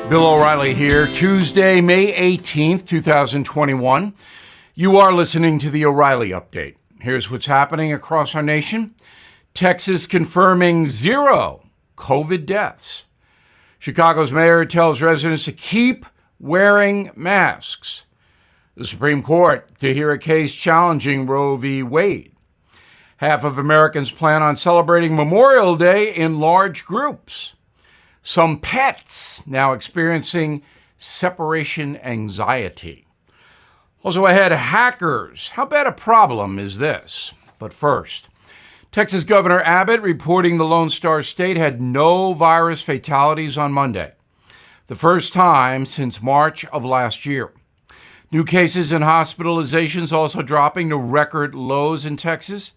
Bill O'Reilly here, Tuesday, May 18th, 2021. You are listening to the O'Reilly Update. Here's what's happening across our nation. Texas confirming 0 COVID deaths. Chicago's mayor tells residents to keep wearing masks. The Supreme Court to hear a case challenging Roe v. Wade. Half of Americans plan on celebrating Memorial Day in large groups. Some pets now experiencing separation anxiety. Also ahead, hackers. How bad a problem is this? But first, Texas Governor Abbott reporting the Lone Star State had no virus fatalities on Monday, the first time since March of last year. New cases and hospitalizations also dropping to record lows in Texas.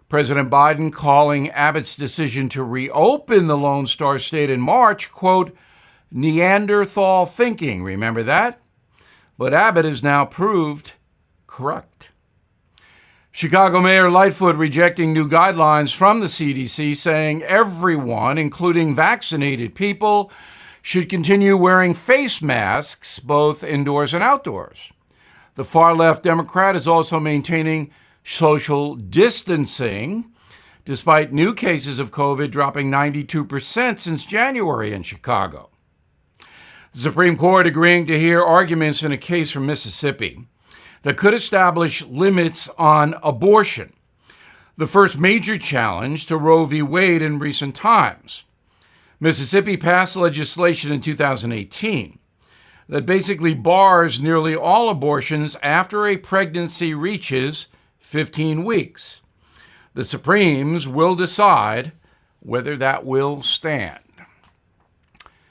President Biden calling Abbott's decision to reopen the Lone Star State in March, quote, Neanderthal thinking. Remember that? But Abbott is now proved correct. Chicago Mayor Lightfoot rejecting new guidelines from the CDC, saying everyone, including vaccinated people, should continue wearing face masks both indoors and outdoors. The far-left Democrat is also maintaining social distancing, despite new cases of COVID dropping 92% since January in Chicago. The Supreme Court agreeing to hear arguments in a case from Mississippi that could establish limits on abortion, the first major challenge to Roe v. Wade in recent times. Mississippi passed legislation in 2018 that basically bars nearly all abortions after a pregnancy reaches 15 weeks. The Supremes will decide whether that will stand.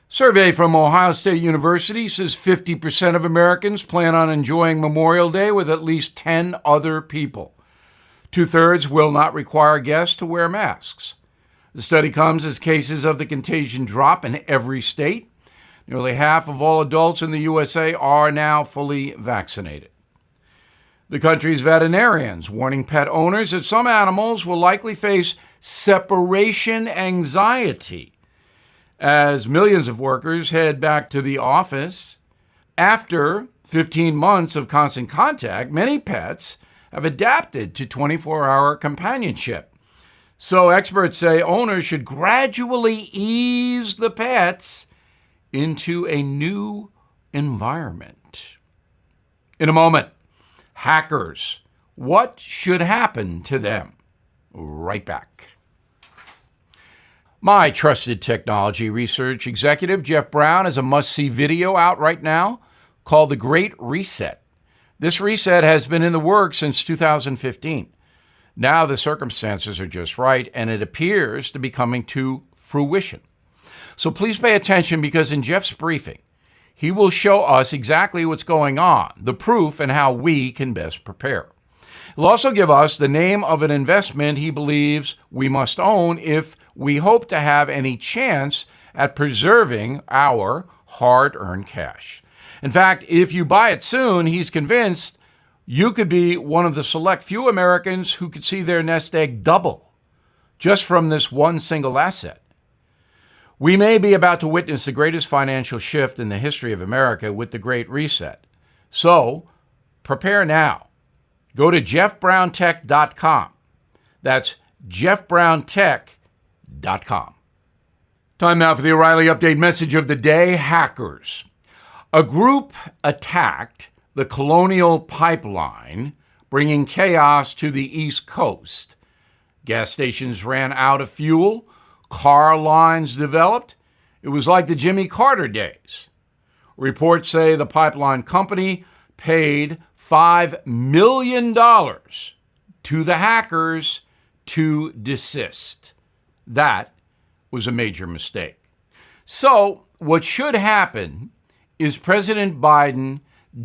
Survey from Ohio State University says 50% of Americans plan on enjoying Memorial Day with at least 10 other people. 2/3 will not require guests to wear masks. The study comes as cases of the contagion drop in every state. Nearly half of all adults in the USA are now fully vaccinated. The country's veterinarians warning pet owners that some animals will likely face separation anxiety as millions of workers head back to the office. After 15 months of constant contact, many pets have adapted to 24-hour companionship. So experts say owners should gradually ease the pets into a new environment. In a moment, hackers. What should happen to them? Right back. My trusted technology research executive, Jeff Brown, has a must-see video out right now called The Great Reset. This reset has been in the works since 2015. Now the circumstances are just right, and it appears to be coming to fruition. So please pay attention, because in Jeff's briefing, he will show us exactly what's going on, the proof, and how we can best prepare. He'll also give us the name of an investment he believes we must own if we hope to have any chance at preserving our hard-earned cash. In fact, if you buy it soon, he's convinced you could be one of the select few Americans who could see their nest egg double just from this one single asset. We may be about to witness the greatest financial shift in the history of America with the Great Reset. So, prepare now. Go to jeffbrowntech.com. That's jeffbrowntech.com. Time now for the O'Reilly Update message of the day, hackers. A group attacked the Colonial Pipeline, bringing chaos to the East Coast. Gas stations ran out of fuel. Car lines developed. It was like the Jimmy Carter days. Reports say the pipeline company paid $5 million to the hackers to desist. That was a major mistake. So what should happen is President Biden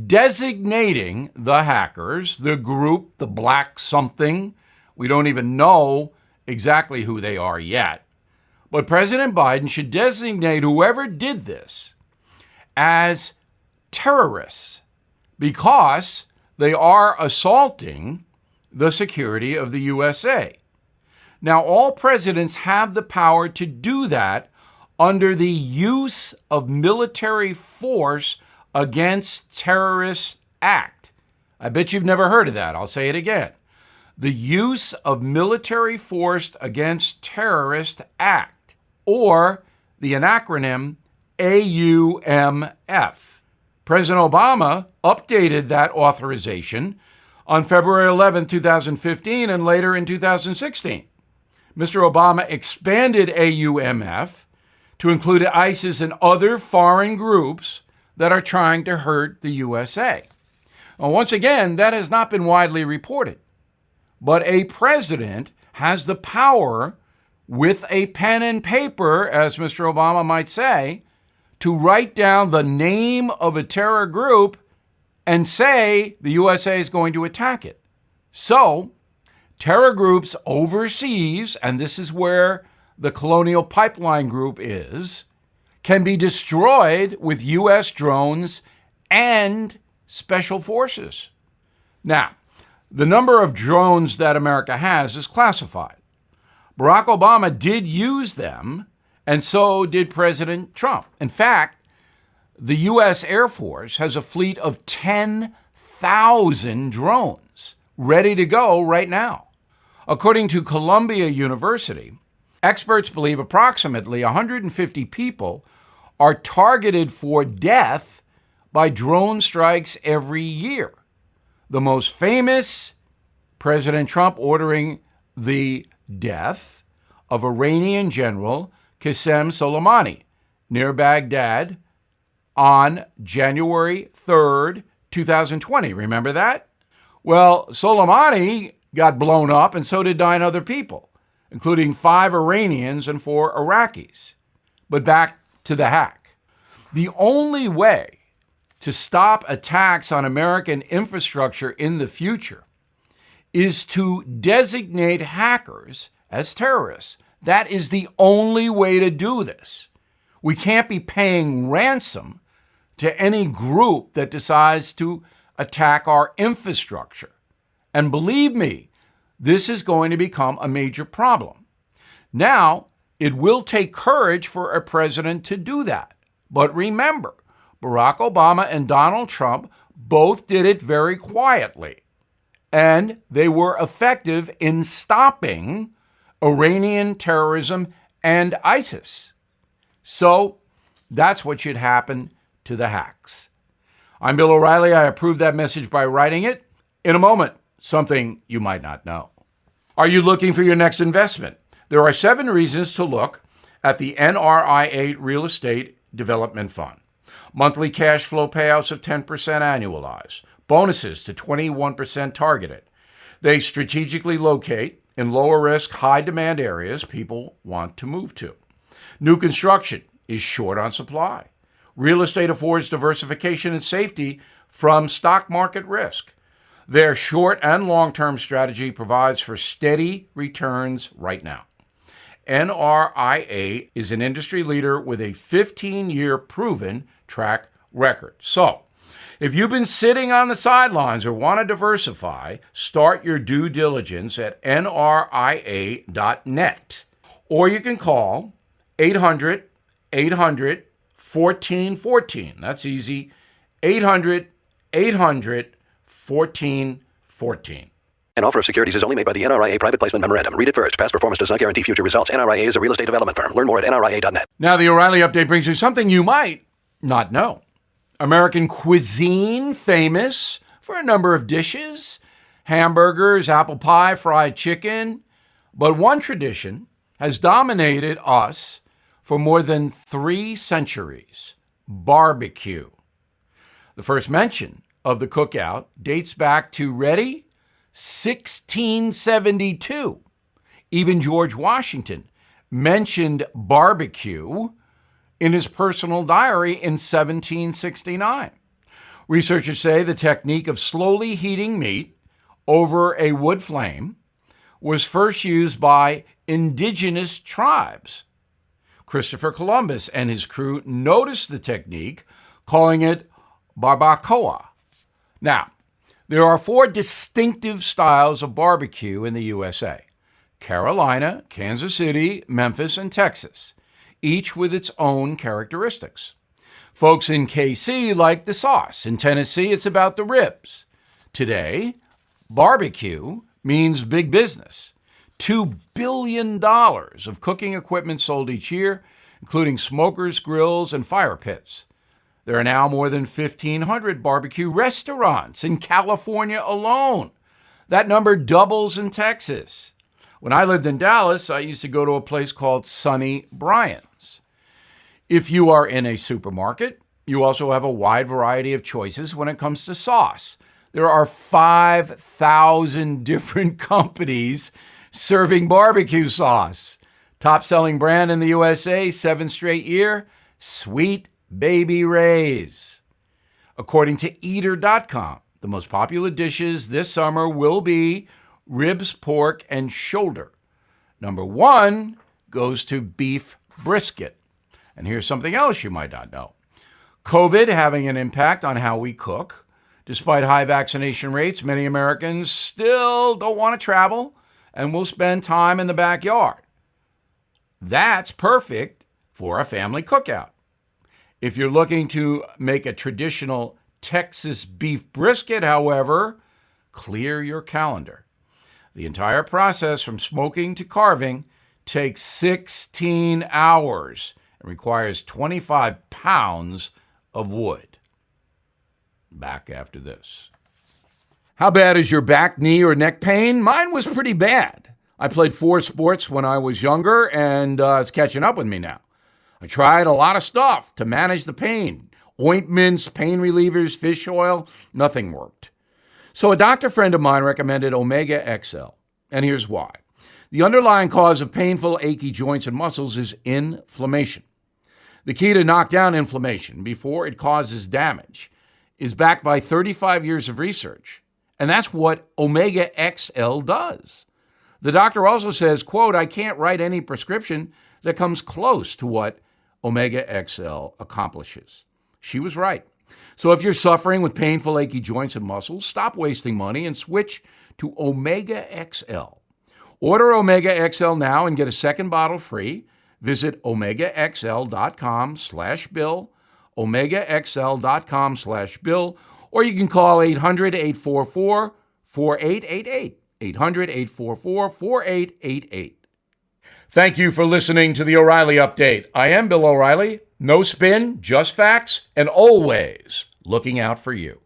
designating the hackers, the group, the black something. We don't even know exactly who they are yet. But President Biden should designate whoever did this as terrorists, because they are assaulting the security of the USA. Now, all presidents have the power to do that under the Use of Military Force Against Terrorists Act. I bet you've never heard of that. I'll say it again. The Use of Military Force Against Terrorists Act, or the acronym AUMF. President Obama updated that authorization on February 11, 2015, and later in 2016. Mr. Obama expanded AUMF to include ISIS and other foreign groups that are trying to hurt the USA. Now, once again, that has not been widely reported. But a president has the power, with a pen and paper, as Mr. Obama might say, to write down the name of a terror group and say the USA is going to attack it. So, terror groups overseas, and this is where the Colonial Pipeline Group is, can be destroyed with U.S. drones and special forces. Now, the number of drones that America has is classified. Barack Obama did use them, and so did President Trump. In fact, the U.S. Air Force has a fleet of 10,000 drones ready to go right now. According to Columbia University, experts believe approximately 150 people are targeted for death by drone strikes every year. The most famous, President Trump ordering the death of Iranian General Qasem Soleimani near Baghdad on January 3rd, 2020. Remember that? Well, Soleimani got blown up, and so did 9 other people, including 5 Iranians and 4 Iraqis. But back to the hack. The only way to stop attacks on American infrastructure in the future is to designate hackers as terrorists. That is the only way to do this. We can't be paying ransom to any group that decides to attack our infrastructure. And believe me, this is going to become a major problem. Now, it will take courage for a president to do that. But remember, Barack Obama and Donald Trump both did it very quietly, and they were effective in stopping Iranian terrorism and ISIS. So that's what should happen to the hacks. I'm Bill O'Reilly. I approve that message by writing it. In a moment, something you might not know. Are you looking for your next investment? There are 7 reasons to look at the NRIA Real Estate Development Fund. Monthly cash flow payouts of 10% annualized. Bonuses to 21% targeted. They strategically locate in lower risk, high demand areas people want to move to. New construction is short on supply. Real estate affords diversification and safety from stock market risk. Their short and long-term strategy provides for steady returns right now. NRIA is an industry leader with a 15-year proven track record. So, if you've been sitting on the sidelines or want to diversify, start your due diligence at nria.net. Or you can call 800-800-1414. That's easy. 800-800-1414. An offer of securities is only made by the NRIA Private Placement Memorandum. Read it first. Past performance does not guarantee future results. NRIA is a real estate development firm. Learn more at nria.net. Now, the O'Reilly Update brings you something you might not know. American cuisine, famous for a number of dishes, hamburgers, apple pie, fried chicken. But one tradition has dominated us for more than 3 centuries: barbecue. The first mention of the cookout dates back to, ready? 1672. Even George Washington mentioned barbecue in his personal diary in 1769. Researchers say the technique of slowly heating meat over a wood flame was first used by indigenous tribes. Christopher Columbus and his crew noticed the technique, calling it barbacoa. Now, there are 4 distinctive styles of barbecue in the USA: Carolina, Kansas City, Memphis, and Texas. each with its own characteristics. Folks in KC like the sauce. In Tennessee, it's about the ribs. Today, barbecue means big business. $2 billion of cooking equipment sold each year, including smokers, grills, and fire pits. There are now more than 1,500 barbecue restaurants in California alone. That number doubles in Texas. When I lived in Dallas, I used to go to a place called Sonny Bryan's. If you are in a supermarket, you also have a wide variety of choices when it comes to sauce. There are 5,000 different companies serving barbecue sauce. Top-selling brand in the USA, 7th straight year, Sweet Baby Ray's. According to Eater.com, the most popular dishes this summer will be ribs, pork, and shoulder. Number 1 goes to beef brisket. And here's something else you might not know. COVID having an impact on how we cook. Despite high vaccination rates, many Americans still don't want to travel and will spend time in the backyard. That's perfect for a family cookout. If you're looking to make a traditional Texas beef brisket, however, clear your calendar. The entire process from smoking to carving takes 16 hours and requires 25 pounds of wood. Back after this. How bad is your back, knee, or neck pain? Mine was pretty bad. I played 4 sports when I was younger, and it's catching up with me now. I tried a lot of stuff to manage the pain. Ointments, pain relievers, fish oil, nothing worked. So a doctor friend of mine recommended Omega XL, and here's why. The underlying cause of painful, achy joints and muscles is inflammation. The key to knock down inflammation before it causes damage is backed by 35 years of research, and that's what Omega XL does. The doctor also says, quote, I can't write any prescription that comes close to what Omega XL accomplishes. She was right. So if you're suffering with painful, achy joints and muscles, stop wasting money and switch to Omega XL. Order Omega XL now and get a second bottle free. Visit OmegaXL.com/Bill, OmegaXL.com/Bill, or you can call 800-844-4888, 800-844-4888. Thank you for listening to the O'Reilly Update. I am Bill O'Reilly. No spin, just facts, and always looking out for you.